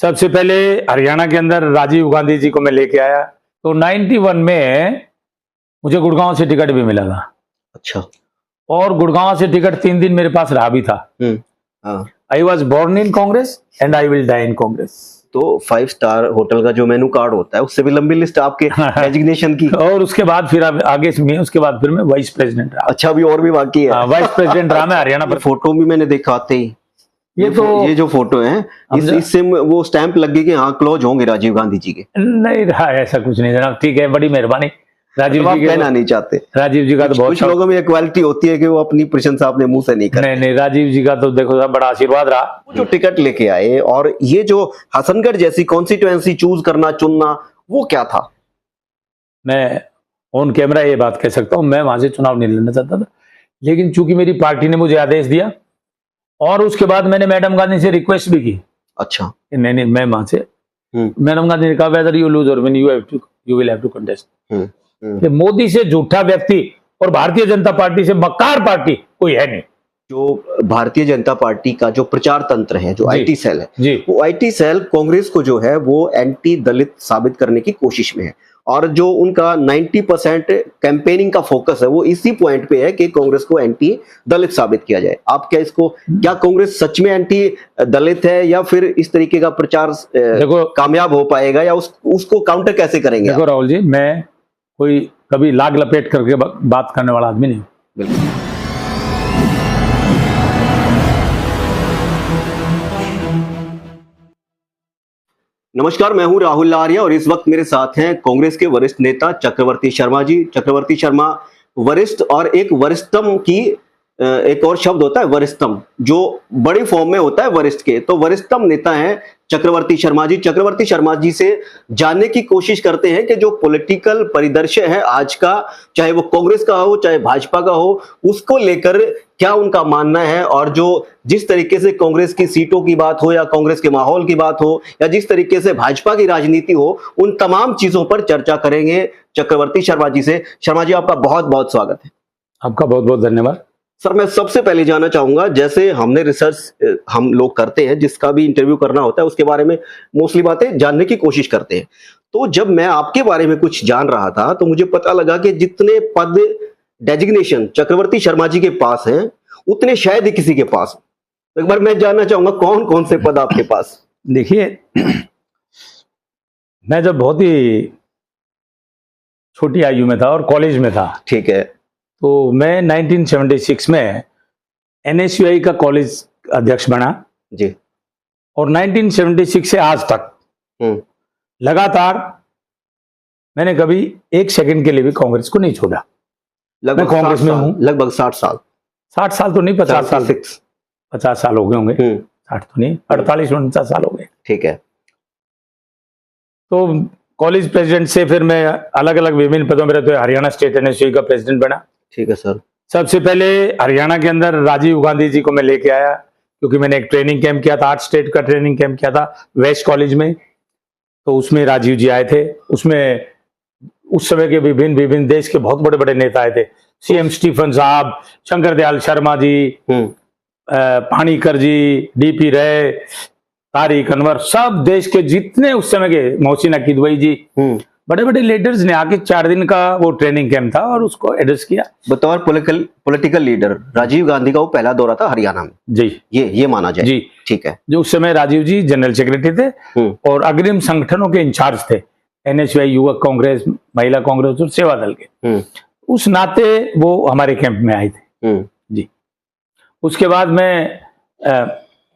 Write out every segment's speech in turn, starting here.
सबसे पहले हरियाणा के अंदर राजीव गांधी जी को मैं लेके आया, तो 91 में मुझे गुड़गांव से टिकट भी मिला था। अच्छा। और गुड़गांव से टिकट 3 दिन मेरे पास रहा भी था। I was born in Congress and I will die in Congress. तो 5 स्टार होटल का जो मेन्यू कार्ड होता है उससे भी लंबी लिस्ट आपके डेजिग्नेशन की। और उसके बाद फिर आगे से उसके बाद फिर मैं वाइस प्रेसिडेंट रहा। अच्छा, अभी और भी बाकी है। वाइस प्रेसिडेंट रहा मैं हरियाणा पर। फोटो भी मैंने देखा आते ही। ये जो फोटो है इससे वो स्टैंप लग गई कि हाँ क्लोज होंगे राजीव गांधी जी के। नहीं रहा, ऐसा कुछ नहीं जनाब। ठीक है, बड़ी मेहरबानी। राजीव जी कहना नहीं चाहते। राजीव जी का तो बहुत कुछ लोगों में क्वालिटी होती है कि वो अपनी प्रशंसा अपने मुंह से नहीं करते। नहीं, राजीव जी का तो देखो बड़ा आशीर्वाद रहा। जो टिकट लेके आए और ये जो हसनगढ़ जैसी कॉन्स्टिट्यूएंसी चूज करना चुनना वो क्या था? मैं ऑन कैमरा ये बात कह सकता हूँ, मैं वहां से चुनाव नहीं लड़ना चाहता था, लेकिन चूंकि मेरी पार्टी ने मुझे आदेश दिया और उसके बाद मैंने मैडम गांधी से रिक्वेस्ट भी की। अच्छा। नहीं, मैं वहां से मैडम गांधी ने कहा वेदर यू लूज और win you will have to contest. कि मोदी से झूठा व्यक्ति और भारतीय जनता पार्टी से मक्कार पार्टी कोई है नहीं। जो भारतीय जनता पार्टी का जो प्रचार तंत्र है, जो आईटी सेल है जी, वो आईटी सेल कांग्रेस को जो है वो एंटी दलित साबित करने की कोशिश में है। और जो उनका 90% कैंपेनिंग का फोकस है वो इसी पॉइंट पे है कि कांग्रेस को एंटी दलित साबित किया जाए। आप क्या कांग्रेस सच में एंटी दलित है या फिर इस तरीके का प्रचार कामयाब हो पाएगा या उसको काउंटर कैसे करेंगे? देखो राहुल जी, मैं कोई कभी लाग लपेट करके बात करने वाला आदमी नहीं। बिल्कुल। नमस्कार, मैं हूं राहुल लारिया और इस वक्त मेरे साथ हैं कांग्रेस के वरिष्ठ नेता चक्रवर्ती शर्मा जी। चक्रवर्ती शर्मा वरिष्ठ और एक वरिष्ठतम की एक और शब्द होता है वरिष्ठतम, जो बड़ी फॉर्म में होता है वरिष्ठ के, तो वरिष्ठतम नेता हैं चक्रवर्ती शर्मा जी। चक्रवर्ती शर्मा जी से जानने की कोशिश करते हैं कि जो पॉलिटिकल परिदृश्य है आज का, चाहे वो कांग्रेस का हो चाहे भाजपा का हो, उसको लेकर क्या उनका मानना है और जो जिस तरीके से कांग्रेस की सीटों की बात हो या कांग्रेस के माहौल की बात हो या जिस तरीके से भाजपा की राजनीति हो, उन तमाम चीजों पर चर्चा करेंगे चक्रवर्ती शर्मा जी से। शर्मा जी, आपका बहुत बहुत स्वागत है। आपका बहुत बहुत धन्यवाद। सर, मैं सबसे पहले जानना चाहूंगा, जैसे हमने रिसर्च हम लोग करते हैं, जिसका भी इंटरव्यू करना होता है उसके बारे में मोस्टली बातें जानने की कोशिश करते हैं, तो जब मैं आपके बारे में कुछ जान रहा था तो मुझे पता लगा कि जितने पद डेजिग्नेशन चक्रवर्ती शर्मा जी के पास हैं उतने शायद ही किसी के पास। एक बार मैं जानना चाहूंगा कौन कौन से पद आपके पास? देखिए, मैं जब बहुत ही छोटी आयु में था और कॉलेज में था, ठीक है, तो मैं 1976 में NSUI का कॉलेज अध्यक्ष बना जी। और 1976 से आज तक लगातार मैंने कभी एक सेकंड के लिए भी कांग्रेस को नहीं छोड़ा। मैं कांग्रेस में हूँ लगभग 60 साल। 60 साल तो नहीं, 50 साल। 50 साल हो गए होंगे। 60 तो नहीं, 48-49 साल हो गए। ठीक है। तो कॉलेज प्रेसिडेंट से फिर मैं अलग अलग विभिन्न पदों में रहते हुए हरियाणा स्टेट NSUI का प्रेसिडेंट बना। ठीक है सर। सबसे पहले हरियाणा के अंदर राजीव गांधी जी को मैं लेके आया, क्योंकि मैंने एक ट्रेनिंग कैंप किया था, 8 स्टेट का ट्रेनिंग कैंप किया था वेस्ट कॉलेज में, तो उसमें राजीव जी आए थे। उसमें उस समय के विभिन्न देश के बहुत बड़े बड़े नेता आए थे, CM स्टीफन साहब, शंकर दयाल शर्मा जी, पाणिकर जी, DP राय, तारिक अनवर, सब देश के जितने उस समय के, मोहसिना किदवई जी, बड़े बड़े लीडर्स ने आके 4 दिन का वो ट्रेनिंग कैंप था और उसको एड्रेस किया। बतौर पॉलिटिकल लीडर राजीव गांधी का वो पहला दौरा था हरियाणा में जी, ये माना जाए जी। ठीक है। जो उस समय राजीव जी जनरल सेक्रेटरी थे और अग्रिम संगठनों के इंचार्ज थे, NSUI, युवक कांग्रेस, महिला कांग्रेस और सेवा दल के, उस नाते वो हमारे कैंप में आए थे जी। उसके बाद में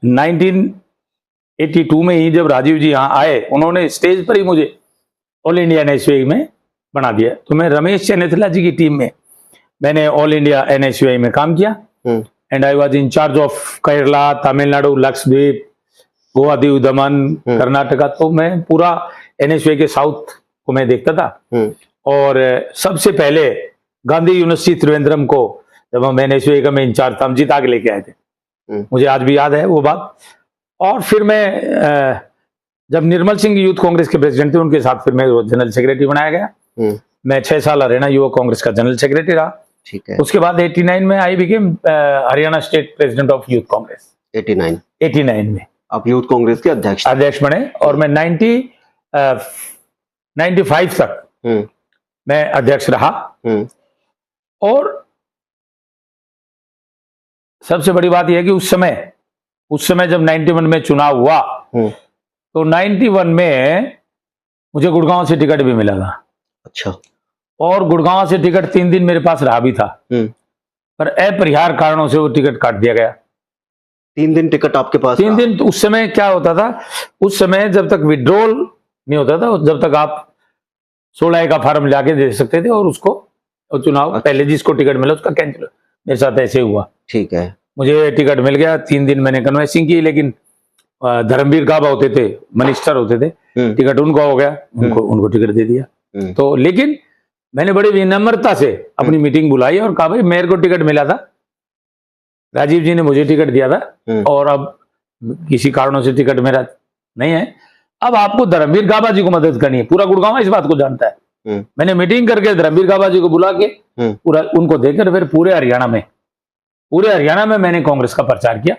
1982 में ही जब राजीव जी यहाँ आए, उन्होंने स्टेज पर ही मुझे ऑल इंडिया NSUI में बना दिया। तो मैं रमेश चन्नेथला जी की टीम में मैंने ऑल इंडिया NSUI में काम किया and I was in charge of Kerala, Tamil Nadu, Lakshadweep, Goa, Diu, दमन, कर्नाटका। तो मैं पूरा NSUI के साउथ को मैं देखता था। और सबसे पहले गांधी यूनिवर्सिटी त्रिवेंद्रम को जब हम NSUI का मैं इंचार्ज था, हम जीता के लेके आए थे, मुझे आज भी याद है वो बात। और फिर मैं जब निर्मल सिंह यूथ कांग्रेस के प्रेसिडेंट थे, उनके साथ फिर मैं जनरल सेक्रेटरी बनाया गया। मैं 6 साल हरियाणा युवक कांग्रेस का जनरल सेक्रेटरी रहा। ठीक है। उसके बाद 89 में I became Haryana state president of youth Congress. 89 में आप यूथ कांग्रेस के अध्यक्ष अध्यक्ष बने और मैं 95 तक मैं अध्यक्ष रहा। और सबसे बड़ी बात यह है कि उस समय जब 91 में चुनाव हुआ तो 91 में मुझे गुड़गांव से टिकट भी मिला था। अच्छा। और गुड़गांव से टिकट 3 दिन मेरे पास रहा भी था, पर अपरिहार्य कारणों से वो टिकट काट दिया गया। 3 दिन टिकट आपके पास? 3 दिन। तो उस समय क्या होता था, उस समय जब तक विड्रॉल नहीं होता था, जब तक आप 16A का फॉर्म लाके दे सकते थे और उसको चुनाव पहले जिसको टिकट मिला उसका कैंसिल। मेरे साथ ऐसे हुआ। ठीक है। मुझे टिकट मिल गया, 3 दिन मैंने कन्वेंसिंग की, लेकिन धर्मवीर गाबा होते थे, मिनिस्टर होते थे, टिकट उनको हो गया, उनको टिकट दे दिया। तो लेकिन मैंने बड़ी विनम्रता से अपनी मीटिंग बुलाई और कहा भाई मेरे को टिकट मिला था, राजीव जी ने मुझे टिकट दिया था और अब किसी कारणों से टिकट मेरा नहीं है, अब आपको धर्मवीर गाबा जी को मदद करनी है। पूरा गुड़गांव इस बात को जानता है। मैंने मीटिंग करके धर्मवीर गाबा जी को बुला के पूरा उनको देकर फिर पूरे हरियाणा में मैंने कांग्रेस का प्रचार किया।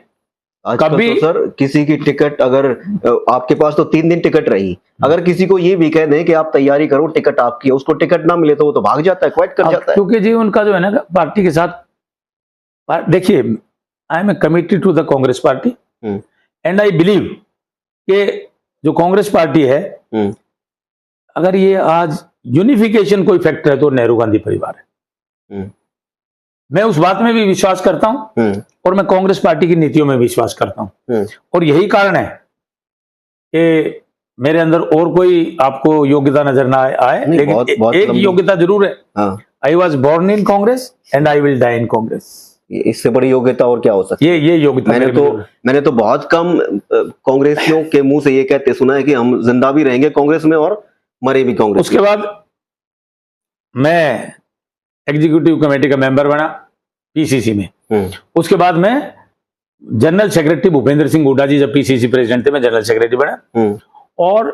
कभी तो सर किसी की टिकट अगर आपके पास तो 3 दिन टिकट रही, अगर किसी को ये भी कह दें कि आप तैयारी करो टिकट आपकी है, उसको टिकट ना मिले तो वो तो भाग जाता है, क्विट कर जाता है। क्योंकि जी उनका जो है ना पार्टी के साथ, देखिए I am committed to the Congress party and I believe कि जो कांग्रेस पार्टी है अगर ये आज यूनिफिकेशन कोई फैक्टर है तो नेहरू गांधी परिवार है। मैं उस बात में भी विश्वास करता हूं और मैं कांग्रेस पार्टी की नीतियों में विश्वास करता हूं और यही कारण है कि मेरे अंदर और कोई आपको योग्यता नजर ना आए, लेकिन एक योग्यता जरूर है। I was born in Congress and I will die in Congress. इससे बड़ी योग्यता और क्या हो सकती है? ये योग्यता मैंने तो बहुत कम कांग्रेसियों के मुंह से ये कहते सुना है कि हम जिंदा भी रहेंगे कांग्रेस में और मरे भी कांग्रेस। उसके बाद मैं एग्जीक्यूटिव कमेटी का मेंबर बना पीसीसी में। उसके बाद मैं जनरल सेक्रेटरी भूपेंद्र सिंह हुड्डा जी जब पीसीसी प्रेसिडेंट थे, मैं जनरल सेक्रेटरी बना और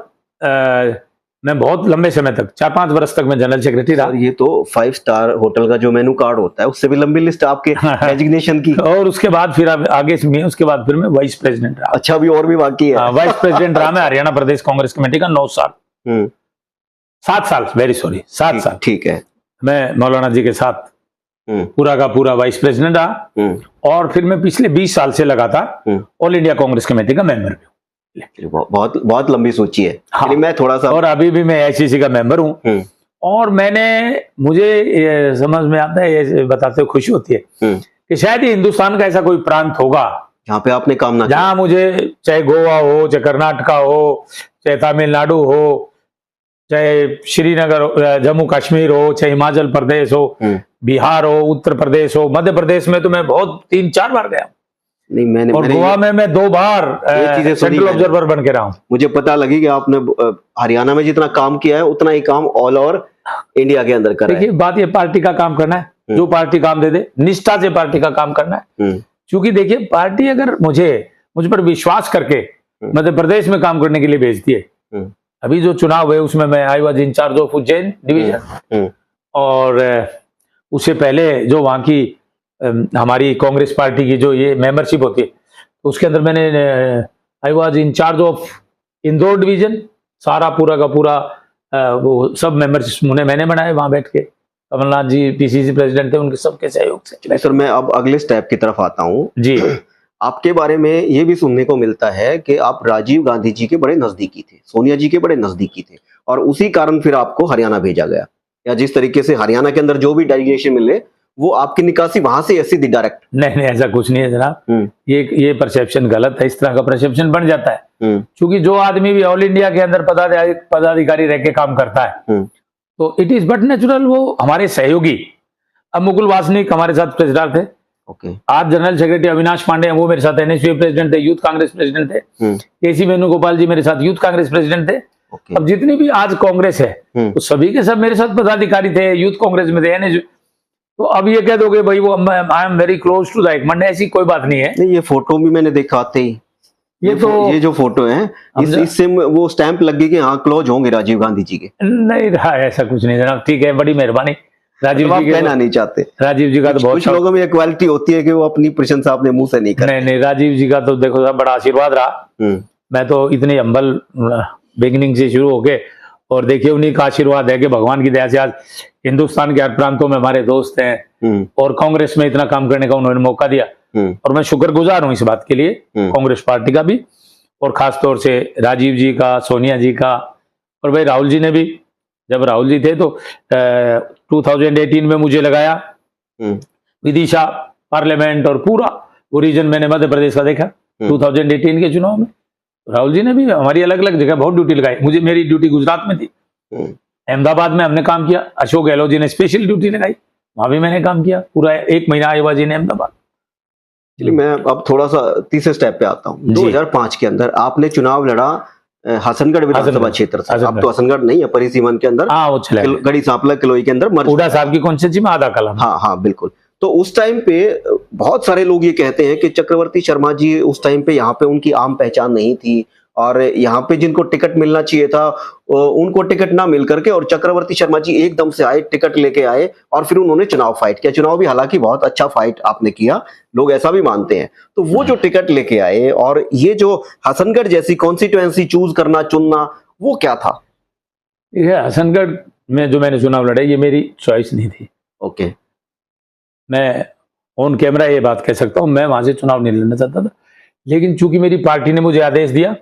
मैं बहुत लंबे समय तक 4-5 वर्ष तक मैं जनरल सेक्रेटरी रहा। ये तो 5 स्टार होटल का जो मेनू कार्ड होता है उससे भी लंबी लिस्ट आपके डेजिग्नेशन की। और उसके बाद फिर आगे से उसके बाद फिर मैं वाइस प्रेसिडेंट रहा। अच्छा, भी और भी बाकी है। वाइस प्रेसिडेंट रहा मैं हरियाणा प्रदेश कांग्रेस कमेटी का 9 साल 7 साल, वेरी सॉरी 7 साल। ठीक है। मैं मौलाना जी के साथ पूरा का पूरा वाइस प्रेसिडेंट रहा और फिर मैं पिछले 20 साल से लगातार ऑल इंडिया कांग्रेस कमेटी का मेंबर भी हूँ। बहुत बहुत लंबी सूची है। हाँ, मैं थोड़ा सा और अभी भी मैं आईसीसी का मेंबर हूँ और मुझे ये समझ में आता है, ये बताते हुए खुशी होती है कि शायद ही हिंदुस्तान का ऐसा कोई प्रांत होगा जहाँ पे आपने काम ना, जहाँ मुझे चाहे गोवा हो, चाहे कर्नाटका हो, चाहे तमिलनाडु हो, चाहे श्रीनगर जम्मू कश्मीर हो, चाहे हिमाचल प्रदेश हो, बिहार हो, उत्तर प्रदेश हो, मध्य प्रदेश में तो मैं बहुत 3-4 बार गया। नहीं, और गोवा में मैं 2 बार सेंट्रल ऑब्जर्वर बन के रहा हूँ। मुझे पता लगी कि आपने हरियाणा में जितना काम किया है उतना ही काम ऑल ओवर इंडिया के अंदर करा है। देखिए बात ये पार्टी का काम करना है, जो पार्टी काम दे दे निष्ठा से पार्टी का काम करना है। क्योंकि देखिए पार्टी अगर मुझ पर विश्वास करके मध्य प्रदेश में काम करने के लिए भेजती है, अभी जो चुनाव है उसमें मैं I was incharge of Ujjain division और उससे पहले जो वहां की हमारी कांग्रेस पार्टी की जो ये मेंबरशिप होती है उसके अंदर मैंने I was incharge of Indore division, सारा पूरा का पूरा वो सब मेंबरशिप मैंने बनाए वहां बैठ के। कमलनाथ जी पीसीसी प्रेसिडेंट थे, उनके सबके सहयोग से। सर मैं अब अगले स्टेप की तरफ आता हूँ जी। आपके बारे में ये भी सुनने को मिलता है कि आप राजीव गांधी जी के बड़े नजदीकी थे, सोनिया जी के बड़े नजदीकी थे और उसी कारण फिर आपको हरियाणा भेजा गया, या जिस तरीके से हरियाणा के अंदर जो भी डेलीगेशन मिले वो आपकी निकासी वहां से ऐसी थी डायरेक्ट। नहीं, ऐसा कुछ नहीं है जनाब। ये परसेप्शन गलत है, इस तरह का परसेप्शन बन जाता है। क्योंकि जो आदमी भी ऑल इंडिया के अंदर पदाधिकारी रह के काम करता है तो इट इज बट नेचुरल वो हमारे सहयोगी। अब मुकुल वासनिक हमारे साथ प्रेसिडेंट थे, आज जनरल सेक्रेटरी अविनाश पांडे वो मेरे साथ एनएसयूए प्रेसिडेंट थे, यूथ कांग्रेस प्रेसिडेंट थे। केसी वेणुगोपाल जी मेरे साथ यूथ कांग्रेस प्रेसिडेंट थे। अब जितनी भी आज कांग्रेस है तो सभी के सब मेरे साथ पदाधिकारी थे, यूथ कांग्रेस में थे, एनएसयूए। तो अब ये कह दोगे भाई वो I am very close to the high command, ऐसी कोई बात नहीं है। नहीं, ये फोटो भी मैंने देखा आते ही, ये जो फोटो है इससे वो स्टैंप लग गई कि हाँ क्लोज होंगे राजीव गांधी जी के। नहीं रहा, ऐसा कुछ नहीं जनाब। ठीक है, बड़ी मेहरबानी, राजीव मतलब आप जी के कहना नहीं चाहते। राजीव जी का तो बहुत कुछ लोगों में ये क्वालिटी होती है कि वो अपनी प्रशंसा अपने मुंह से नहीं करते। नहीं, राजीव जी का तो देखो बड़ा आशीर्वाद रहा। मैं तो इतनी हम्बल बिगिनिंग से शुरू होके, और देखिए उन्हीं का आशीर्वाद है कि भगवान की दया से आज हिंदुस्तान के हर प्रांतों में हमारे दोस्त हैं, और कांग्रेस में इतना काम करने का उन्होंने मौका दिया, और मैं शुक्रगुजार हूं इस बात के लिए, कांग्रेस पार्टी का भी, और खास तौर से राजीव जी का, सोनिया जी का, और भाई राहुल जी ने भी। जब राहुल जी थे तो 2018 में मुझे लगाया विदिशा, पार्लियामेंट और पूरा वो रीजन मैंने मध्य प्रदेश का देखा 2018 के चुनाव में। राहुल जी ने भी हमारी अलग अलग जगह बहुत ड्यूटी लगाई। मुझे, मेरी ड्यूटी गुजरात में थी, अहमदाबाद में हमने काम किया, अशोक गहलोत जी ने स्पेशल ड्यूटी लगाई, वहां भी मैंने काम किया पूरा 1 महीना आएवा जी ने अहमदाबाद। चलिए मैं अब थोड़ा सा तीसरे स्टेप पे आता हूँ। 2005 के अंदर आपने चुनाव लड़ा हसनगढ़ विधानसभा क्षेत्र से। अब तो हसनगढ़ नहीं है, परिसीमन के अंदर, हाँ वो चला गढ़ी सांपला किलोई के अंदर हुड्डा साहब की कॉन्स्टिट्यूंसी में आधा कलम। हाँ बिल्कुल। तो उस टाइम पे बहुत सारे लोग ये कहते हैं कि चक्रवर्ती शर्मा जी उस टाइम पे यहाँ पे उनकी आम पहचान नहीं थी, और यहाँ पे जिनको टिकट मिलना चाहिए था उनको टिकट ना मिल करके, और चक्रवर्ती शर्मा जी एकदम से आए, टिकट लेके आए, और फिर उन्होंने चुनाव फाइट किया। चुनाव भी हालांकि बहुत अच्छा फाइट आपने किया, लोग ऐसा भी मानते हैं। तो वो जो टिकट लेके आए और ये जो हसनगढ़ जैसी कॉन्स्टिट्यूएंसी चूज करना, चुनना, वो क्या था? ये हसनगढ़ में जो मैंने चुनाव लड़े, ये मेरी चॉइस नहीं थी। ओके। मैं ऑन कैमरा ये बात कह सकता हूँ, मैं वहां से चुनाव नहीं लड़ना चाहता था, लेकिन चूंकि मेरी पार्टी ने मुझे आदेश दिया,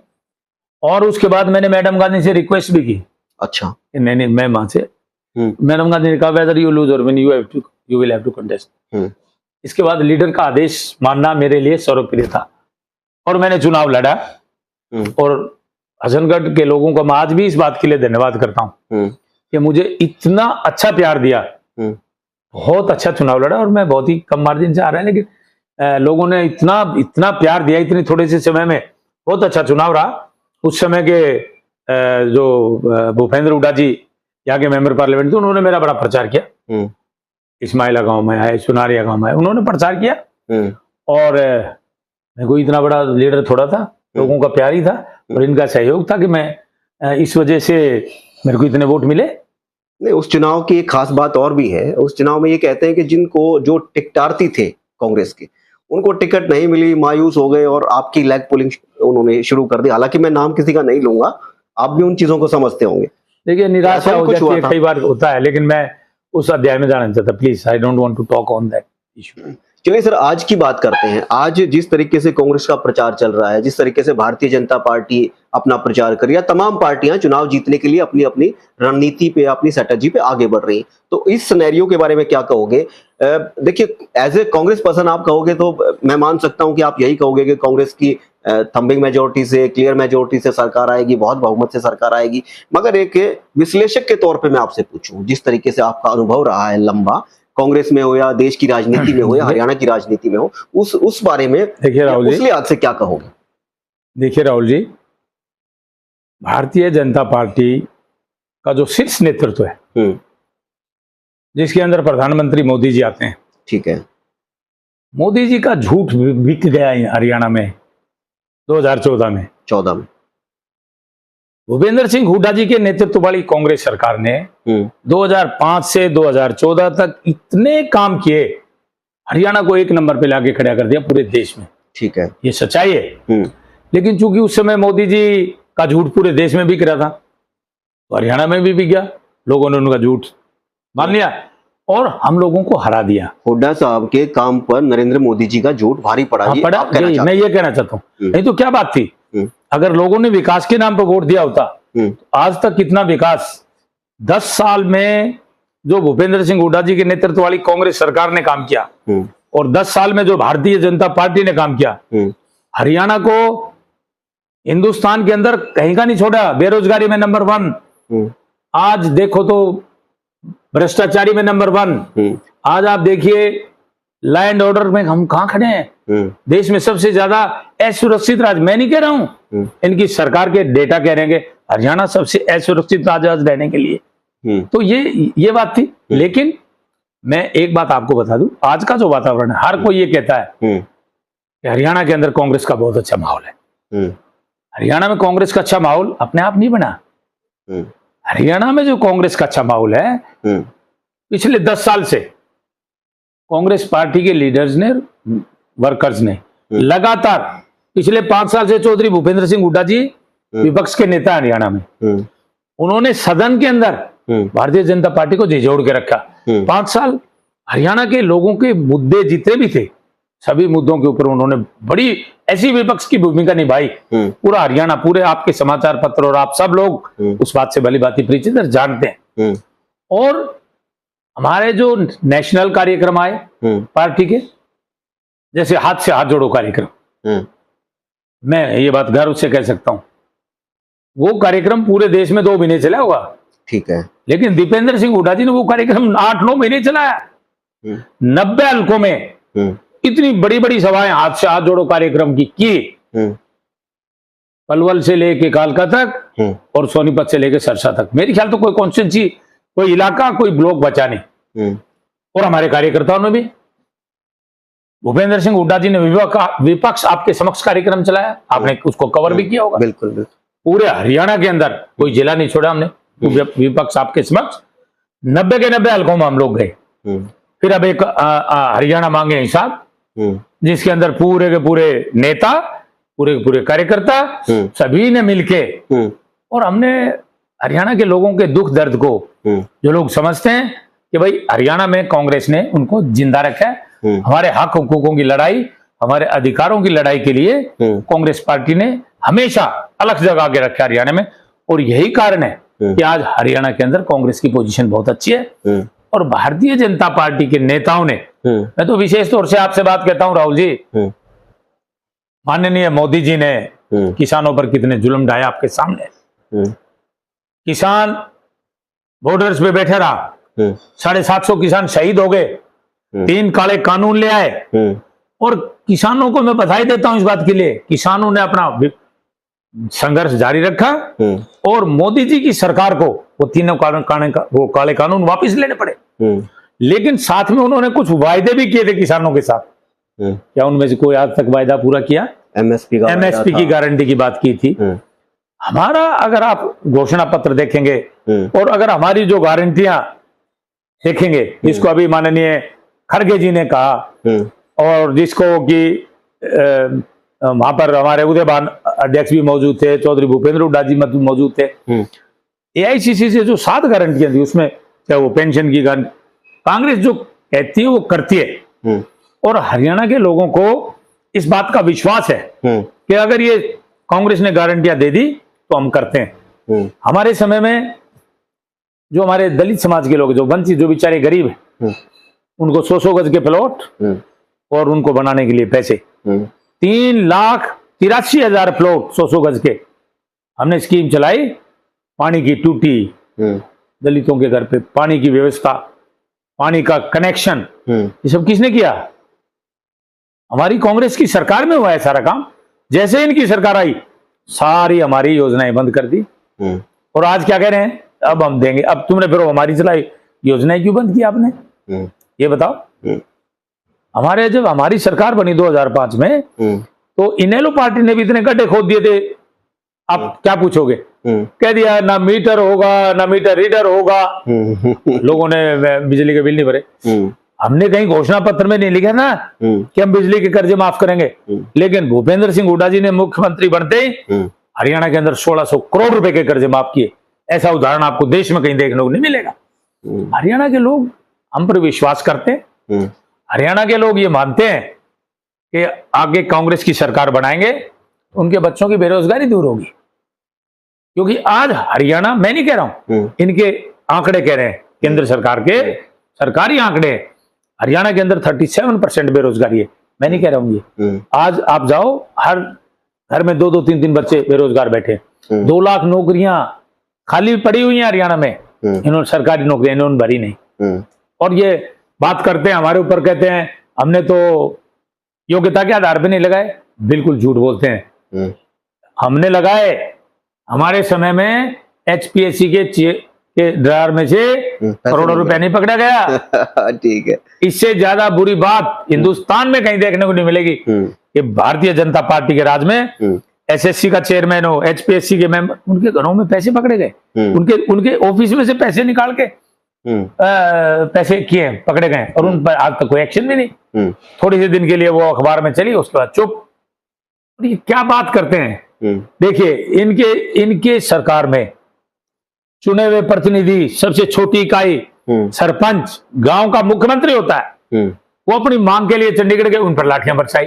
और उसके बाद मैंने मैडम गांधी से रिक्वेस्ट भी की। अच्छा। नहीं, मैं वहां से, मैडम गांधी ने कहा वेदर यू लूज और win you will have to contest. इसके बाद लीडर का आदेश मानना मेरे लिए सर्वप्रिय था, और मैंने चुनाव लड़ा। और हसनगढ़ के लोगों को मैं आज भी इस बात के लिए धन्यवाद करता हूं कि मुझे इतना अच्छा प्यार दिया, बहुत अच्छा चुनाव लड़ा, और मैं बहुत ही कम मार्जिन से आ रहा है, लेकिन लोगों ने इतना प्यार दिया, इतने थोड़े से समय में बहुत अच्छा चुनाव रहा। उस समय के जो भूपेंद्र हुड्डा जी यहाँ के मेंबर पार्लियामेंट थे, उन्होंने मेरा बड़ा प्रचार किया। इस्माइला गांव में आए, सुनारिया गांव में आए, उन्होंने प्रचार किया, और मैं कोई इतना बड़ा लीडर थोड़ा था, लोगों का प्यार ही था, और इनका सहयोग था कि मैं इस वजह से मेरे को इतने वोट मिले। नहीं, उस चुनाव की एक खास बात और भी है। उस चुनाव में ये कहते हैं कि जिनको, जो टिकटार्थी थे कांग्रेस के, उनको टिकट नहीं मिली, मायूस हो गए, और आपकी लैग पुलिंग उन्होंने शुरू कर दी। हालांकि मैं नाम किसी का नहीं लूंगा, आप भी उन चीजों को समझते होंगे। देखिए निराशा हो जाती है, कई बार होता है, लेकिन मैं उस अध्याय में जाना चाहता। Please, I don't want to talk on that issue. चलिए सर, आज की बात करते हैं। आज जिस तरीके से कांग्रेस का प्रचार चल रहा है, जिस तरीके से भारतीय जनता पार्टी अपना प्रचार कर रही है, तमाम पार्टियां चुनाव जीतने के लिए अपनी अपनी रणनीति पे, अपनी स्ट्रेटजी पे आगे बढ़ रही हैं, तो इस सिनेरियो के बारे में क्या कहोगे? देखिए, एज ए कांग्रेस पर्सन आप कहोगे तो मैं मान सकता हूं कि आप यही कहोगे कि कांग्रेस की थंबिंग मेजोरिटी से, क्लियर मेजोरिटी से सरकार आएगी, बहुत बहुमत से सरकार आएगी। मगर एक विश्लेषक के तौर पे मैं आपसे पूछूं, जिस तरीके से आपका अनुभव रहा है लंबा, कांग्रेस में हो या देश की राजनीति में हो या हरियाणा की राजनीति में हो, उस बारे में देखिए राहुल जी, उस लिहाज से क्या कहोगे? देखिए राहुल जी, भारतीय जनता पार्टी का जो शीर्ष नेतृत्व है, जिसके अंदर प्रधानमंत्री मोदी जी आते हैं, ठीक है, मोदी जी का झूठ बिक गया है हरियाणा में 2014 में। भूपेंद्र सिंह हुड्डा जी के नेतृत्व वाली कांग्रेस सरकार ने 2005 से 2014 तक इतने काम किए, हरियाणा को 1 नंबर पे लाके खड़ा कर दिया पूरे देश में। ठीक है, ये सच्चाई है। लेकिन चूंकि उस समय मोदी जी का झूठ पूरे देश में बिक रहा था, तो हरियाणा में भी बिक गया, लोगों ने उनका झूठ मान लिया और हम लोगों को हरा दिया। हुड्डा साहब के काम पर नरेंद्र मोदी जी का झूठ भारी पड़ा। मैं ये कहना चाहता हूँ, नहीं तो क्या बात थी, अगर लोगों ने विकास के नाम पर वोट दिया होता तो आज तक कितना विकास 10 साल में जो भूपेंद्र सिंह हुड्डा जी के नेतृत्व वाली कांग्रेस सरकार ने काम किया और 10 साल में जो भारतीय जनता पार्टी ने काम किया, हरियाणा को हिंदुस्तान के अंदर कहीं का नहीं छोड़ा। बेरोजगारी में नंबर 1, आज देखो तो भ्रष्टाचारी में नंबर 1। आज आप देखिए लैंड ऑर्डर में हम कहां खड़े हैं, देश में सबसे ज्यादा असुरक्षित राज्य। मैं नहीं कह रहा हूं, इनकी सरकार के डेटा कह रहे हैं कि हरियाणा सबसे असुरक्षित राज्य आज रहने के लिए। तो ये बात थी। लेकिन मैं एक बात आपको बता दूं, आज का जो वातावरण है, हर कोई ये कहता है कि हरियाणा के अंदर कांग्रेस का बहुत अच्छा माहौल है। हरियाणा में कांग्रेस का अच्छा माहौल अपने आप नहीं बना। हरियाणा में जो कांग्रेस का अच्छा माहौल है पिछले 10 साल से कांग्रेस पार्टी के लीडर्स ने, वर्कर्स ने लगातार पिछले 5 साल से चौधरी भूपेंद्र सिंह हुड्डा जी विपक्ष के नेता हरियाणा में, उन्होंने सदन के अंदर भारतीय जनता पार्टी को झिझोड़ के रखा। 5 साल हरियाणा के लोगों के मुद्दे जितने भी थे, सभी मुद्दों के ऊपर उन्होंने बड़ी ऐसी विपक्ष की भूमिका निभाई। पूरा हरियाणा, पूरे आपके समाचार पत्र और आप सब लोग उस बात से भली भांति परिचित और जानते हैं। और हमारे जो नेशनल कार्यक्रम आए पार्टी के, जैसे हाथ से हाथ जोड़ो कार्यक्रम, मैं ये बात गर्व से कह सकता हूं, वो कार्यक्रम पूरे देश में 2 महीने चला होगा, ठीक है, लेकिन दीपेंद्र सिंह हुड्डा जी ने वो कार्यक्रम 8-9 महीने चलाया। 90 हल्कों में इतनी बड़ी बड़ी सभाएं हाथ से हाथ जोड़ो कार्यक्रम की पलवल से लेके कालका तक और सोनीपत से लेके सरसा तक। मेरे ख्याल तो कोई कॉन्स्टिट्यूंसी, कोई इलाका, कोई ब्लॉक बचा नहीं। और हमारे कार्यकर्ताओं ने भी, भूपेंद्र सिंह हुड्डा जी ने विपक्ष आपके समक्ष कार्यक्रम चलाया, आपने उसको कवर भी किया होगा। बिल्कुल बिल्कुल। पूरे हरियाणा के अंदर कोई जिला नहीं छोड़ा हमने, विपक्ष आपके समक्ष 90 के 90 हल्कों में हम लोग गए। फिर अब एक हरियाणा मांगे हिसाब, जिसके अंदर पूरे के पूरे नेता, पूरे के पूरे कार्यकर्ता सभी ने मिलके, और हमने हरियाणा के लोगों के दुख दर्द को, जो लोग समझते हैं कि भाई हरियाणा में कांग्रेस ने उनको जिंदा रखा है, हमारे हक हुकूकों की लड़ाई, हमारे अधिकारों की लड़ाई के लिए कांग्रेस पार्टी ने हमेशा अलग जगह के रखा है हरियाणा में। और यही कारण है कि आज हरियाणा के अंदर कांग्रेस की पोजीशन बहुत अच्छी है। और भारतीय जनता पार्टी के नेताओं ने, मैं तो विशेष तौर से आपसे बात कहता हूं राहुल जी, माननीय मोदी जी ने किसानों पर कितने जुल्म ढाए आपके सामने। किसान बॉर्डर्स पे बैठे रहा, 750 किसान शहीद हो गए, 3 काले कानून ले आए। और किसानों को मैं बधाई देता हूं इस बात के लिए, किसानों ने अपना संघर्ष जारी रखा और मोदी जी की सरकार को वो तीनों वो काले कानून वापस लेने पड़े। लेकिन साथ में उन्होंने कुछ वायदे भी किए थे किसानों के साथ। क्या उनमें से कोई आज तक वायदा पूरा किया? एमएसपी की गारंटी की बात की थी। हमारा अगर आप घोषणा पत्र देखेंगे और अगर हमारी जो गारंटियां देखेंगे, जिसको अभी माननीय खड़गे जी ने कहा, और जिसको कि वहां पर हमारे उदयभान अध्यक्ष भी मौजूद थे, चौधरी भूपेंद्र हुड्डा जी मौजूद थे, एआईसीसी से जो 7 गारंटियां थी, उसमें चाहे वो पेंशन की गारंटी, कांग्रेस जो कहती है वो करती है। और हरियाणा के लोगों को इस बात का विश्वास है कि अगर ये कांग्रेस ने गारंटियां दे दी तो हम करते हैं। हमारे समय में जो हमारे दलित समाज के लोग, जो वंचित, जो बेचारे गरीब हैं, उनको 100 गज के प्लॉट और उनको बनाने के लिए पैसे, 3,83,000 प्लॉट 100 गज के हमने स्कीम चलाई। पानी की टूटी, दलितों के घर पे पानी की व्यवस्था, पानी का कनेक्शन, ये सब किसने किया? हमारी कांग्रेस की सरकार में हुआ है सारा काम। जैसे इनकी सरकार आई, सारी हमारी योजनाएं बंद कर दी। और आज क्या कह रहे हैं? अब हम देंगे। अब तुमने फिर हमारी चलाई योजनाएं क्यों बंद की आपने? ये बताओ। हमारे जब हमारी सरकार बनी 2005 में, तो इनेलो पार्टी ने भी इतने गड्ढे खोद दिए थे, आप क्या पूछोगे? कह दिया ना मीटर होगा, ना मीटर रीडर होगा, लोगों ने बिजली के बिल नहीं भरे। हमने कहीं घोषणा पत्र में नहीं लिखा ना कि हम बिजली के कर्जे माफ करेंगे, लेकिन भूपेंद्र सिंह हुड्डा जी ने मुख्यमंत्री बनते ही हरियाणा के अंदर 1600 करोड़ रुपए के कर्जे माफ किए। ऐसा उदाहरण आपको देश में कहीं देखने को नहीं मिलेगा। हरियाणा के लोग हम पर विश्वास करते हैं। हरियाणा के लोग ये मानते हैं कि आगे कांग्रेस की सरकार बनाएंगे तो उनके बच्चों की बेरोजगारी दूर होगी। क्योंकि आज हरियाणा, मैं नहीं कह रहा हूं, इनके आंकड़े कह रहे हैं, केंद्र सरकार के सरकारी आंकड़े, हरियाणा के अंदर 37% बेरोजगारी है। मैं नहीं कह रहा हूं ये। आज आप जाओ, हर घर में 2-2, 3-3 बच्चे बेरोजगार बैठे। 2 लाख नौकरियां खाली पड़ी हुई हैं हरियाणा में, इन्होंने सरकारी नौकरियां इन्होंने भरी नहीं। और ये बात करते हैं हमारे ऊपर, कहते हैं हमने तो योग्यता के आधार पर नहीं लगाए। बिल्कुल झूठ बोलते हैं। हमने लगाए। हमारे समय में एचपीएससी के ड्रायर में से करोड़ों रुपए नहीं पकड़ा गया। ठीक है। इससे ज्यादा बुरी बात हिंदुस्तान में कहीं देखने को नहीं मिलेगी कि भारतीय जनता पार्टी के राज में एसएससी का चेयरमैन हो, एचपीएससी के मेंबर, उनके घरों में पैसे पकड़े गए, उनके ऑफिस में से पैसे निकाल के पैसे किए, पकड़े गए और उन पर आज तक कोई एक्शन भी नहीं। थोड़ी से दिन के लिए वो अखबार में चली, उसके बाद चुप। ये क्या बात करते हैं। देखिए, इनके सरकार में चुने हुए प्रतिनिधि, सबसे छोटी इकाई सरपंच, गांव का मुख्यमंत्री होता है, वो अपनी मांग के लिए चंडीगढ़ गए, उन पर लाठियां बरसाई।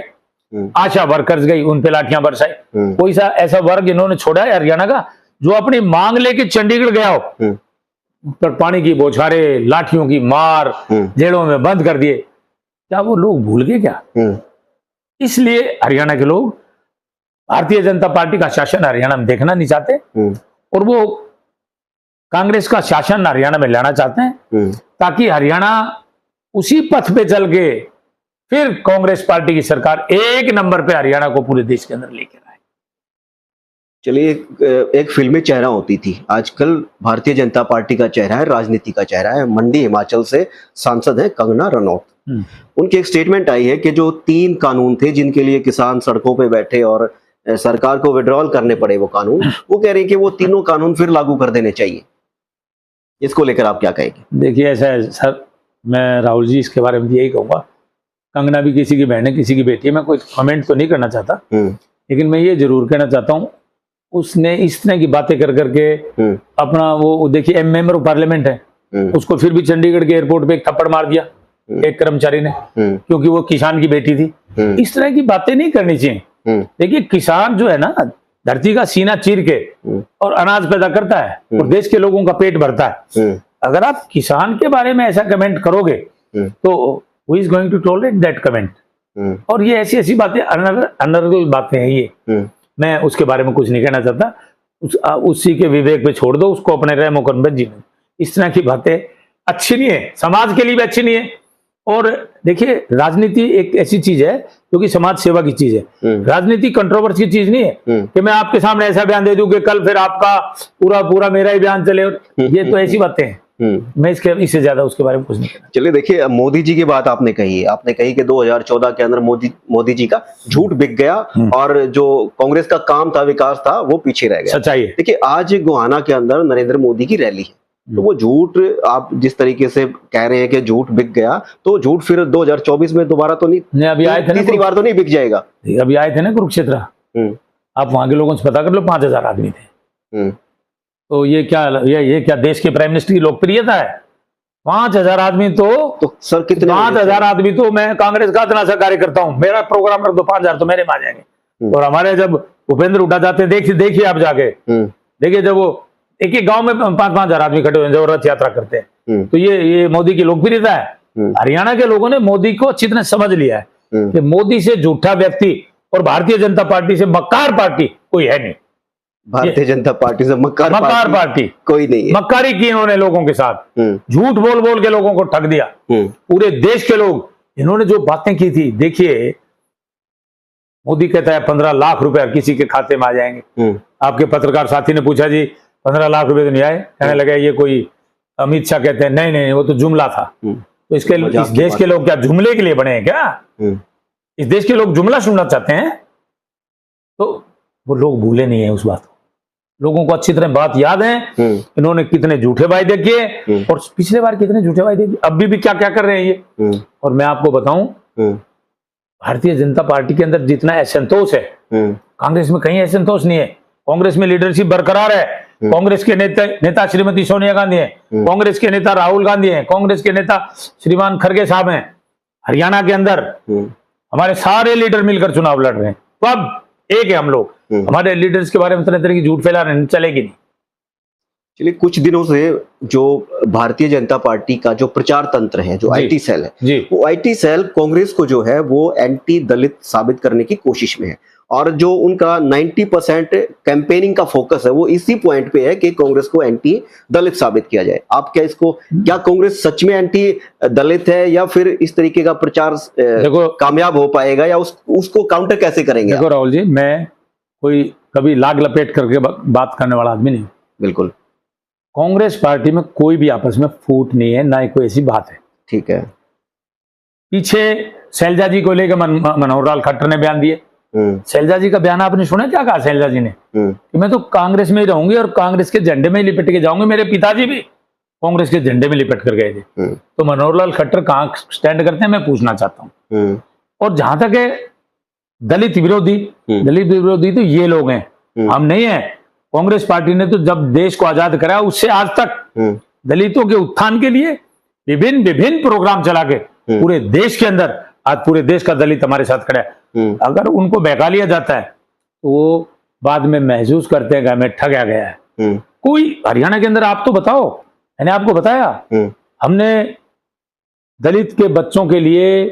आशा वर्कर्स गई, उन पर लाठियां बरसाई। कोई सा ऐसा वर्ग इन्होंने छोड़ा है हरियाणा का जो अपनी मांग लेके चंडीगढ़ गया हो? पर पानी की बौछारें, लाठियों की मार, जेलों में बंद कर दिए। क्या वो लोग भूल गए क्या? इसलिए हरियाणा के लोग भारतीय जनता पार्टी का शासन हरियाणा में देखना नहीं चाहते और वो कांग्रेस का शासन हरियाणा में लाना चाहते हैं, ताकि हरियाणा उसी पथ पे चल के फिर कांग्रेस पार्टी की सरकार एक नंबर पे हरियाणा को पूरे देश के अंदर लेकर आए। चलिए, एक फिल्मी चेहरा होती थी, आजकल भारतीय जनता पार्टी का चेहरा है, राजनीति का चेहरा है। मंडी हिमाचल से सांसद है कंगना रनौत। उनकी एक स्टेटमेंट आई है कि जो 3 कानून थे जिनके लिए किसान सड़कों पे बैठे और सरकार को विड्रॉल करने पड़े वो कानून, वो कह रहे हैं कि वो तीनों कानून फिर लागू कर देने चाहिए। इसको लेकर आप क्या कहेंगे? देखिए, ऐसा है सर, मैं राहुल जी इसके बारे में यही कहूंगा, कंगना भी किसी की बहन है, किसी की बेटी है, मैं कोई कमेंट तो नहीं करना चाहता, लेकिन मैं ये जरूर कहना चाहता हूँ, उसने इस तरह की बातें कर करके अपना वो, देखिए मेंबर ऑफ पार्लियामेंट है, उसको फिर भी चंडीगढ़ के एयरपोर्ट पे एक थप्पड़ मार दिया एक कर्मचारी ने, क्योंकि वो किसान की बेटी थी। इस तरह की बातें नहीं करनी चाहिए। देखिए, किसान जो है ना, धरती का सीना चीर के और अनाज पैदा करता है और देश के लोगों का पेट भरता है। अगर आप किसान के बारे में ऐसा कमेंट करोगे तो who is going to tolerate that comment? और ये ऐसी ऐसी बातें, अनर्गल बातें हैं ये, मैं उसके बारे में कुछ नहीं कहना चाहता। उसी के विवेक पे छोड़ दो उसको, अपने रहमो करम जीवन। इस तरह की बातें अच्छी नहीं है, समाज के लिए भी अच्छी नहीं है। और देखिए, राजनीति एक ऐसी चीज है जो कि समाज सेवा की चीज है। राजनीति कंट्रोवर्सी की चीज नहीं है कि मैं आपके सामने ऐसा बयान दे दूं कि कल फिर आपका पूरा मेरा ही बयान चले। ये तो ऐसी बातें हैं, मैं इससे ज्यादा उसके बारे में कुछ नहीं कहना। चलिए, देखिए, मोदी जी की बात आपने कही कि 2014 के अंदर मोदी जी का झूठ बिक गया और जो कांग्रेस का काम था, विकास था, वो पीछे रह गया। सच्चाई है। देखिए, आज गोहाना के अंदर नरेंद्र मोदी की रैली है, तो वो झूठ आप जिस तरीके से कह रहे हैं कि झूठ बिक गया, तो झूठ फिर 2024 में दोबारा तो नहीं, अभी आए थे ना, तीसरी बार तो नहीं बिक जाएगा। अभी आए थे ना कुरुक्षेत्र, आप वहां के लोगों से पता कर लो, 5000 आदमी थे। तो ये क्या देश के प्राइम मिनिस्टर की लोकप्रियता है? 5000 आदमी तो सर कितने? 5000 आदमी तो मैं कांग्रेस का इतना सा कार्य करता हूँ, मेरा प्रोग्राम रख दो, 5000 तो मेरे में आ जाएंगे। और हमारे जब भूपेंद्र उठा जाते हैं, देखिए आप जाके देखिए, जब वो एक गांव में 5,000 आदमी खड़े हुए जब रथ यात्रा करते हैं, तो ये मोदी की लोकप्रियता है। हरियाणा के लोगों ने मोदी को अच्छी तरह समझ लिया है कि मोदी से झूठा व्यक्ति और भारतीय जनता पार्टी से मक्कार पार्टी कोई है नहीं। भारतीय जनता पार्टी से मक्कार पार्टी कोई नहीं है। मक्कारी की इन्होंने लोगों के साथ, झूठ बोल के लोगों को ठग दिया। पूरे देश के लोग, इन्होंने जो बातें की थी, देखिए, मोदी कहता है 15 लाख रुपए किसी के खाते में आ जाएंगे। आपके पत्रकार साथी ने पूछा, जी 15 लाख रुपए तो नहीं आए? कहने लगा ये कोई अमित शाह कहते हैं, नहीं वो तो जुमला था। तो इस देश के लोग क्या जुमले के लिए बने हैं क्या? इस देश के लोग जुमला सुनना चाहते हैं? तो वो लोग भूले नहीं है उस बात को, लोगों को अच्छी तरह बात याद है। इन्होंने कितने झूठे वायदे किए और पिछले बार कितने झूठे वायदे किए, अभी भी क्या क्या कर रहे हैं ये। और मैं आपको बताऊं, भारतीय जनता पार्टी के अंदर जितना असंतोष है, कांग्रेस में कहीं असंतोष नहीं है। कांग्रेस में लीडरशिप बरकरार है। कांग्रेस के नेता श्रीमती सोनिया गांधी है, कांग्रेस के नेता राहुल गांधी है, कांग्रेस के नेता श्रीमान खड़गे साहब हैं। हरियाणा के अंदर हमारे सारे लीडर मिलकर चुनाव लड़ रहे हैं। तो अब एक है हम लोग, हमारे लीडर्स के बारे में तरह तरह की झूठ फैला रहे हैं, चलेगी नहीं। चलिए, कुछ दिनों से जो भारतीय जनता पार्टी का जो प्रचार तंत्र है, जो आईटी सेल है, वो आईटी सेल कांग्रेस को जो है वो एंटी दलित साबित करने की कोशिश में है। और जो उनका 90% कैंपेनिंग का फोकस है वो इसी पॉइंट पे है कि कांग्रेस को एंटी दलित साबित किया जाए। आप क्या कांग्रेस सच में एंटी दलित है, या फिर इस तरीके का प्रचार कामयाब हो पाएगा, या उसको काउंटर कैसे करेंगे? देखो राहुल जी, मैं कोई कभी लाग लपेट करके बात करने वाला आदमी नहीं। बिल्कुल, कांग्रेस पार्टी में कोई भी आपस में फूट नहीं है, ना ही कोई ऐसी बात है। ठीक है। पीछे शैलजा जी को लेकर मनोहर लाल खट्टर ने बयान दिए। शैलजा जी का बयान आपने सुना? क्या कहा शैलजा जी ने? कि मैं तो कांग्रेस में ही रहूंगी और कांग्रेस के झंडे में ही लिपट के जाऊंगी। मेरे पिताजी भी कांग्रेस के झंडे में लिपट कर गए थे। तो मनोहर लाल खट्टर कहाँ स्टैंड करते हैं, मैं पूछना चाहता हूँ। और जहां तक है दलित विरोधी तो ये लोग हैं, हम नहीं है। कांग्रेस पार्टी ने तो जब देश को आजाद कराया उससे आज तक दलितों के उत्थान के लिए विभिन्न प्रोग्राम चला के पूरे देश के अंदर, आज पूरे देश का दलित हमारे साथ खड़ा है। अगर उनको बहका लिया जाता है तो वो बाद में महसूस करते हैं कि हमें ठगा गया है। कोई हरियाणा के अंदर आप तो बताओ, मैंने आपको बताया हमने दलित के बच्चों के लिए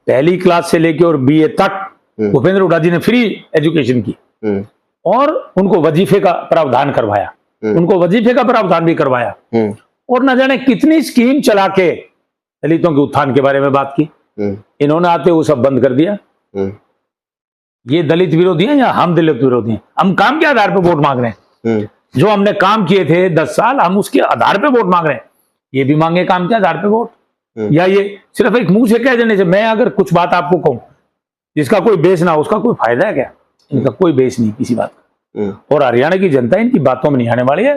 पहली क्लास से लेकर और बीए तक भूपेंद्र हुड्डा जी ने फ्री एजुकेशन की और उनको वजीफे का प्रावधान करवाया, उनको वजीफे का प्रावधान भी करवाया और न जाने कितनी स्कीम चला के दलितों के उत्थान के बारे में बात की। इन्होंने आते वो सब बंद कर दिया। ये दलित विरोधी हैं या हम दलित विरोधी हैं? हम काम के आधार पर वोट मांग रहे हैं। जो हमने काम किए थे 10 साल, हम उसके आधार पे वोट मांग रहे हैं। ये भी मांगे काम के आधार पे वोट, या ये सिर्फ एक मुंह से कह देने से? मैं अगर कुछ बात आपको कहूं जिसका कोई बेस ना हो, उसका कोई फायदा है क्या? इनका कोई बेस नहीं किसी बात का। और हरियाणा की जनता इनकी बातों में नहीं आने वाली है।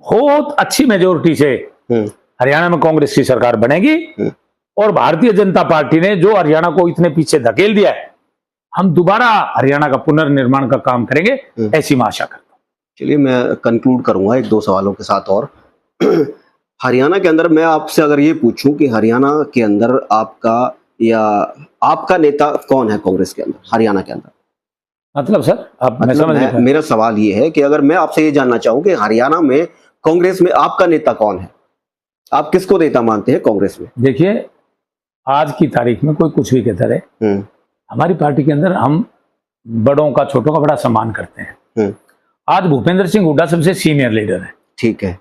बहुत अच्छी मेजोरिटी से हरियाणा में कांग्रेस की सरकार बनेगी और भारतीय जनता पार्टी ने जो हरियाणा को इतने पीछे धकेल दिया है, हम दोबारा हरियाणा का पुनर्निर्माण का काम करेंगे, ऐसी मैं आशा करता हूं। चलिए, मैं कंक्लूड करूंगा 1-2 सवालों के साथ और। हरियाणा के अंदर मैं आपसे अगर ये पूछूं कि हरियाणा के अंदर आपका नेता कौन है कांग्रेस के अंदर, हरियाणा के अंदर? मतलब सर आप मतलब मेरा सवाल ये है कि अगर मैं आपसे ये जानना चाहूं कि हरियाणा में कांग्रेस में आपका नेता कौन है, आप किसको नेता मानते हैं कांग्रेस में? देखिए, आज की तारीख में कोई कुछ भी कहता रहे, हमारी पार्टी के अंदर हम बड़ों का छोटों का बड़ा सम्मान करते हैं। आज भूपेंद्र सिंह हुड्डा सबसे सीनियर लीडर है, ठीक है,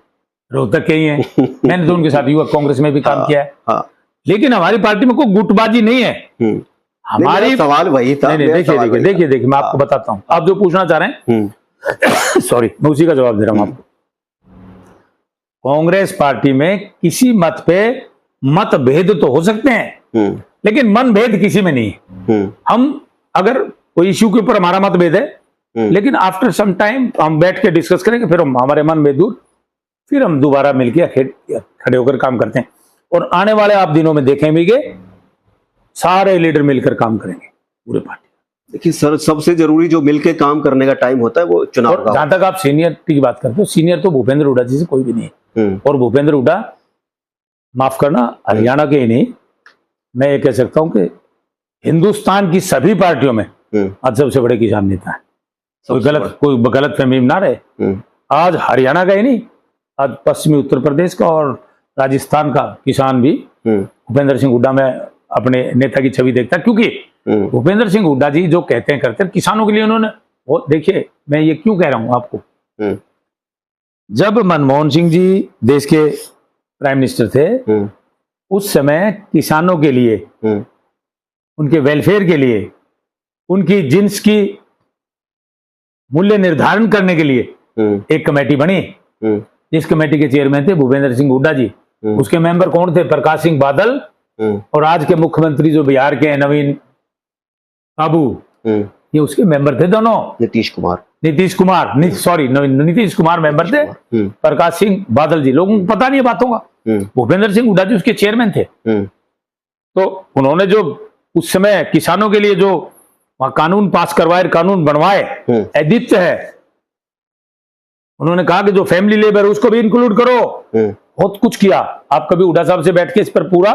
रोहतक के ही हैं। मैंने तो उनके साथ युवा कांग्रेस में भी काम किया है। लेकिन हमारी पार्टी में कोई गुटबाजी नहीं है। हमारी सवाल वही था। देखिए मैं आपको बताता हूं, आप जो पूछना चाह रहे हैं सॉरी, मैं उसी का जवाब दे रहा हूं आपको। कांग्रेस पार्टी में किसी मत पे मतभेद तो हो सकते हैं, लेकिन मनभेद किसी में नहीं है। हम अगर कोई इश्यू के ऊपर हमारा मतभेद है, लेकिन आफ्टर सम टाइम हम बैठ के डिस्कस करेंगे, फिर हम हमारे मनभेद दूर, फिर हम दोबारा मिलकर खड़े होकर काम करते हैं। और आने वाले आप दिनों में देखेंगे सारे लीडर मिलकर काम करेंगे पूरे पार्टी। देखिए सर, सबसे जरूरी जो मिलकर काम करने का टाइम होता है वो चुनाव का। जहां तक आप सीनियरिटी की बात करते हो, सीनियर तो भूपेंद्र हुड्डा जी से कोई भी नहीं है। और भूपेंद्र हुड्डा, माफ करना, हरियाणा के ही नहीं, मैं ये कह सकता हूं कि हिंदुस्तान की सभी पार्टियों में आज सबसे बड़े किसान नेता है। कोई गलत फहमी ना रहे। आज हरियाणा का ही नहीं, आज पश्चिमी उत्तर प्रदेश का और राजस्थान का किसान भी भूपेंद्र सिंह हुड्डा में अपने नेता की छवि देखता है। क्योंकि भूपेंद्र सिंह हुड्डा जी जो कहते हैं करते हैं, किसानों के लिए उन्होंने, देखिए मैं ये क्यों कह रहा हूं आपको, जब मनमोहन सिंह जी देश के प्राइम मिनिस्टर थे, उस समय किसानों के लिए, उनके वेलफेयर के लिए, उनकी जिन्स की मूल्य निर्धारण करने के लिए एक कमेटी बनी, जिस कमेटी के चेयरमैन थे भूपेंद्र सिंह हुड्डा जी। उसके मेंबर कौन थे? प्रकाश सिंह बादल और आज के मुख्यमंत्री जो बिहार के नवीन बाबू, ये उसके मेंबर थे दोनों। नीतीश कुमार मेंबर थे, प्रकाश सिंह बादल जी, लोगों को पता नहीं है बातों का। भूपेंद्र सिंह हुड्डा जी उसके चेयरमैन थे। तो उन्होंने जो उस समय किसानों के लिए जो कानून पास करवाए, कानून बनवाए, अद्वितीय है। उन्होंने कहा कि जो फैमिली लेबर उसको भी इंक्लूड करो, बहुत कुछ किया। आप कभी हुड्डा साहब से बैठ के इस पर पूरा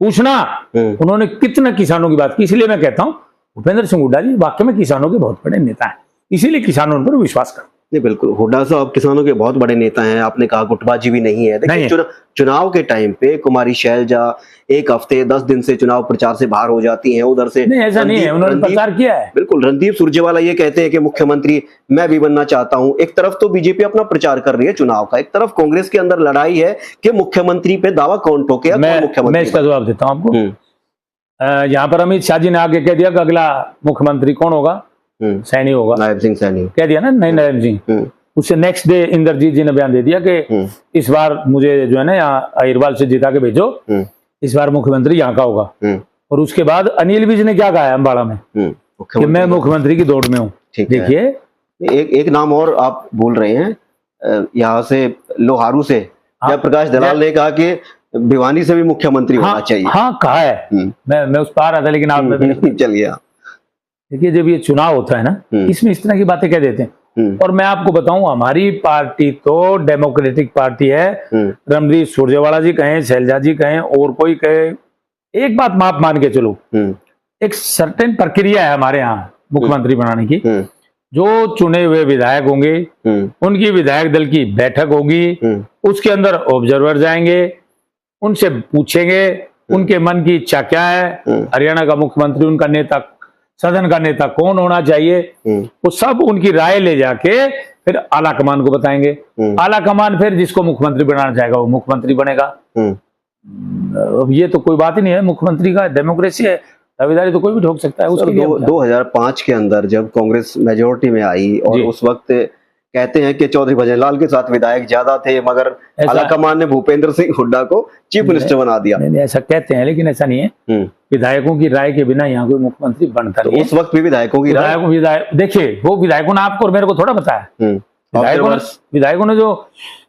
पूछना, उन्होंने कितने किसानों की बात की। इसलिए मैं कहता हूं भूपेंद्र सिंह हुड्डा जी वाकई में किसानों के बहुत बड़े नेता हैं, इसीलिए किसानों उन पर विश्वास करते हैं। नहीं, बिल्कुल, हुड्डा साहब किसानों के बहुत बड़े नेता हैं। आपने कहा गुटबाजी भी नहीं है। देखिए, चुनाव के टाइम पे कुमारी शैलजा 1 हफ्ते 10 दिन से चुनाव प्रचार से बाहर हो जाती हैं। उधर से नहीं, ऐसा नहीं है, उन्होंने प्रचार किया है। बिल्कुल, रणदीप सुरजेवाला ये कहते हैं कि मुख्यमंत्री मैं भी बनना चाहता हूं। एक तरफ तो बीजेपी अपना प्रचार कर रही है चुनाव का, एक तरफ कांग्रेस के अंदर लड़ाई है कि मुख्यमंत्री पे दावा कौन ठोके। मैं इसका जवाब देता हूं आपको। यहाँ पर अमित शाह जी ने आगे कह दिया कि अगला मुख्यमंत्री कौन होगा? सैनी होगा, नायब सिंह सैनी कह दिया ना। नहीं, नायब सिंह। उससे नेक्स्ट डे इंद्रजीत जी ने बयान दे दिया कि इस बार मुझे जो है ना यहाँ अहिरवाल से जिता के भेजो, इस बार मुख्यमंत्री यहाँ का होगा। और उसके बाद अनिल विज ने क्या कहा है अम्बाड़ा में कि मैं मुख्यमंत्री की दौड़ में हूँ। देखिए, एक नाम और आप बोल रहे हैं, यहाँ से लोहारू से जयप्रकाश दलाल ने कहा कि भिवानी से भी मुख्यमंत्री होना चाहिए। हाँ कहा है। मैं उस पर आ रहा था, लेकिन आप चलिए। देखिए, जब ये चुनाव होता है ना, इसमें इस तरह की बातें कह देते हैं। और मैं आपको बताऊं, हमारी पार्टी तो डेमोक्रेटिक पार्टी है। रणदीप सुरजेवाला जी कहें, शैलजा जी कहें, और कोई कहे, एक बात माफ मान के चलो, एक सर्टेन प्रक्रिया है हमारे यहाँ मुख्यमंत्री बनाने की। जो चुने हुए विधायक होंगे, उनकी विधायक दल की बैठक होगी, उसके अंदर ऑब्जर्वर जाएंगे, उनसे पूछेंगे उनके मन की इच्छा क्या है, हरियाणा का मुख्यमंत्री, उनका नेता, सदन का नेता कौन होना चाहिए, वो सब उनकी राय ले जाके फिर आला कमान को बताएंगे। आला कमान फिर जिसको मुख्यमंत्री बनाना चाहेगा वो मुख्यमंत्री बनेगा। अब ये तो कोई बात ही नहीं है, मुख्यमंत्री का डेमोक्रेसी है, दावेदारी तो कोई भी ठोक सकता है। उसके लिए 2005 के अंदर जब कांग्रेस मेजोरिटी में आई और उस वक्त कहते हैं कि चौधरी भजनलाल के साथ विधायक ज्यादा थे, मगर आलाकमान ने भूपेंद्र सिंह हुड्डा को चीफ मिनिस्टर बना दिया। नहीं, ऐसा कहते हैं, लेकिन ऐसा नहीं है। विधायकों की राय के बिना यहाँ कोई मुख्यमंत्री बनता नहीं। उस वक्त भी विधायकों की राय, देखिए, वो विधायकों ने आपको और मेरे को थोड़ा बताया। विधायकों ने जो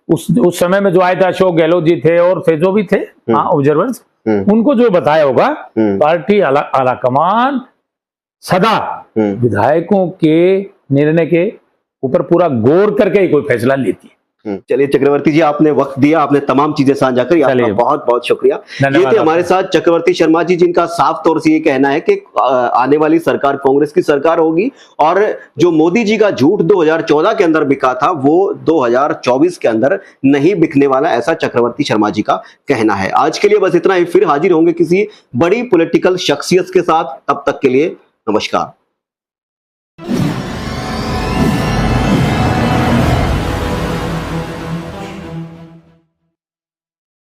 उस समय में जो आए थे, अशोक गहलोत जी थे और थे जो भी थे, हाँ, ऑब्जर्वर्स, उनको जो बताया होगा, पार्टी आलाकमान सदा विधायकों के निर्णय के ऊपर पूरा गौर करके ही कोई फैसला लेती है। चलिए चक्रवर्ती जी, आपने वक्त दिया, आपने तमाम चीजें साझा करी, आपका बहुत बहुत शुक्रिया। ये थे हमारे साथ चक्रवर्ती शर्मा जी, जिनका साफ तौर से ये कहना है कि आने वाली सरकार कांग्रेस की सरकार होगी और जो मोदी जी का झूठ 2014 के अंदर बिका था वो 2024 के अंदर नहीं बिकने वाला, ऐसा चक्रवर्ती शर्मा जी का कहना है। आज के लिए बस इतना ही, फिर हाजिर होंगे किसी बड़ी पॉलिटिकल शख्सियत के साथ। तब तक के लिए नमस्कार।